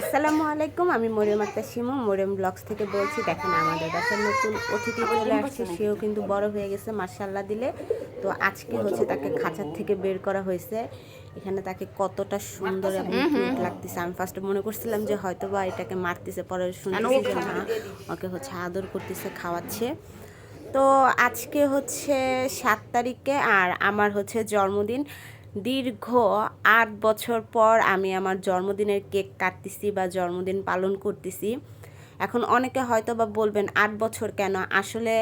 আসসালামু আলাইকুম, আমি মরিয়ম আক্তার শিমু মরিয়ম ব্লগস থেকে বলছি। দেখেন আমাদের বাসার নতুন অতিথি চলে আসছে, সেও কিন্তু বড় হয়ে গেছে মাশাআল্লাহ দিলে। তো আজকে হচ্ছে তাকে খাঁচার থেকে বের করা হয়েছে। এখানে তাকে কতটা সুন্দর এবং কিউট লাগতেছে। আমি ফার্স্টে মনে করছিলাম যে হয়তো বা এটাকে মারতেছে, পরে শুনতেছি যে না, ওকে হচ্ছে আদর করতেছে, খাওয়াচ্ছে। তো আজকে হচ্ছে 7 তারিখে আর আমার হচ্ছে জন্মদিন। দীর্ঘ 8 বছর পর আমি আমার জন্মদিনের কেক কাটতেছি বা জন্মদিন পালন করতেছি। এখন অনেকে হয়তো বা বলবেন 8 বছর কেন, আসলে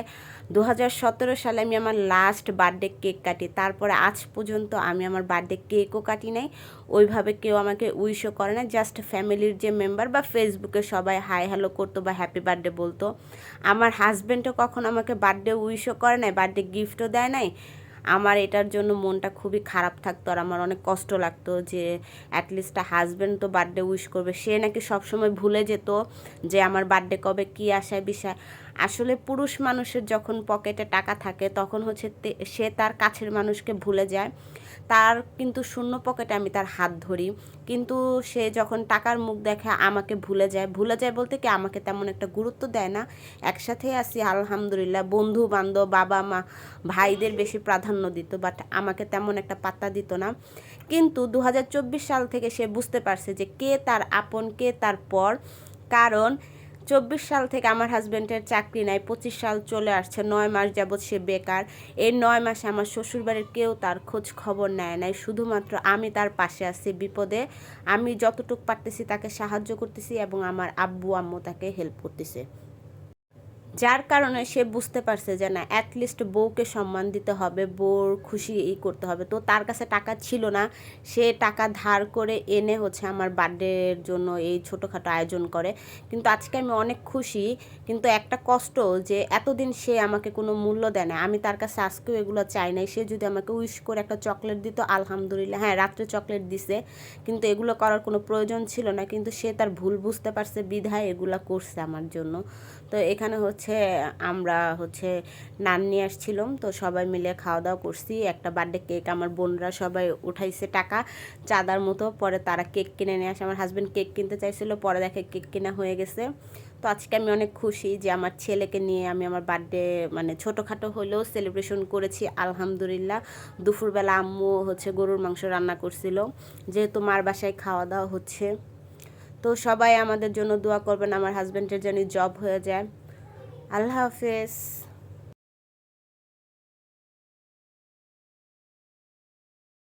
2017 সালে আমি আমার লাস্ট বার্থডে কেক কাটি। তারপরে আজ পর্যন্ত আমি আমার বার্থডে কেকও কাটি নাই, ওইভাবে কেউ আমাকে উইশও করে না। জাস্ট ফ্যামিলির যে মেম্বার বা ফেসবুকে সবাই হাই হ্যালো করতো বা হ্যাপি বার্থডে বলতো। আমার হাজব্যান্ডও কখনো আমাকে বার্থডে উইশও করে নাই, বার্থডে গিফটও দেয় নাই। আমার এটার জন্য মনটা খুবই খারাপ থাকতো আর আমার অনেক কষ্ট লাগতো যে অ্যাটলিস্ট হাজব্যান্ড তো বার্থডে উইশ করবে। সে নাকি সবসময় ভুলে যেত যে আমার বার্থডে কবে, কী আশায় বিষয়। আসলে পুরুষ মানুষের যখন পকেটে টাকা থাকে তখন হচ্ছে সে তার কাছের মানুষকে ভুলে যায়। তার কিন্তু শূন্য পকেটে আমি তার হাত ধরি, কিন্তু সে যখন টাকার মুখ দেখে আমাকে ভুলে যায়। ভুলে যায় বলতে কি, আমাকে তেমন একটা গুরুত্ব দেয় না। একসাথেই আছি আলহামদুলিল্লাহ, বন্ধু বান্ধব বাবা মা ভাইদের বেশি প্রাধান্য দিত, বাট আমাকে তেমন একটা পাত্তা দিত না। কিন্তু 2024 সাল থেকে সে বুঝতে পারছে যে কে তার আপন, কে তার পর। কারণ 24 সাল থেকে আমার হাজব্যান্ডের চাকরি নাই, 25 সাল চলে আসছে, 9 মাস যাবৎ সে বেকার। এই 9 মাসে আমার শ্বশুরবাড়ির কেউ তার খোঁজ খবর নেয় নাই, শুধুমাত্র আমি তার পাশে আছি বিপদে। আমি যতটুকু পারতেছি তাকে সাহায্য করতেছি এবং আমার আব্বু আম্মু তাকে হেল্প করতেছে। যার কারণে সে বুঝতে পারছে যে না, অ্যাটলিস্ট বউকে সম্মান দিতে হবে, বউর খুশি করতে হবে। তো তার কাছে টাকা ছিল না, সে টাকা ধার করে এনে হচ্ছে আমার বার্থডের জন্য এই ছোটোখাটো আয়োজন করে। কিন্তু আজকে আমি অনেক খুশি, কিন্তু একটা কষ্ট যে এতদিন সে আমাকে কোনো মূল্য দেয় না। আমি তার কাছে আজকেও এগুলো চাই নাই। সে যদি আমাকে উইশ করে একটা চকলেট দিত আলহামদুলিল্লাহ, হ্যাঁ রাত্রে চকলেট দিছে, কিন্তু এগুলো করার কোনো প্রয়োজন ছিল না। কিন্তু সে তার ভুল বুঝতে পারছে বিধায় এগুলো করছে আমার জন্য। তো এখানে হচ্ছে আমরা হচ্ছে নান নিয়ে আসছিলাম, তো সবাই মিলে খাওয়া দাওয়া করছি। একটা বার্থডে কেক আমার বোনরা সবাই উঠাইছে টাকা চাঁদার মতো, পরে তারা কেক কিনে নিয়ে আসে। আমার হাজব্যান্ড কেক কিনতে চাইছিল, পরে দেখে কেক কেনা হয়ে গেছে। তো আজকে আমি অনেক খুশি যে আমার ছেলেকে নিয়ে আমি আমার বার্থডে মানে ছোটোখাটো হলেও সেলিব্রেশন করেছি আলহামদুলিল্লাহ। দুপুরবেলা আম্মু হচ্ছে গরুর মাংস রান্না করছিল, যেহেতু মার বাসায় খাওয়া দাওয়া হচ্ছে। তো সবাই আমাদের জন্য দোয়া করবেন, আমার হাজব্যান্ডের যেন জব হয়ে যায়। আল্লাহ হাফেজ।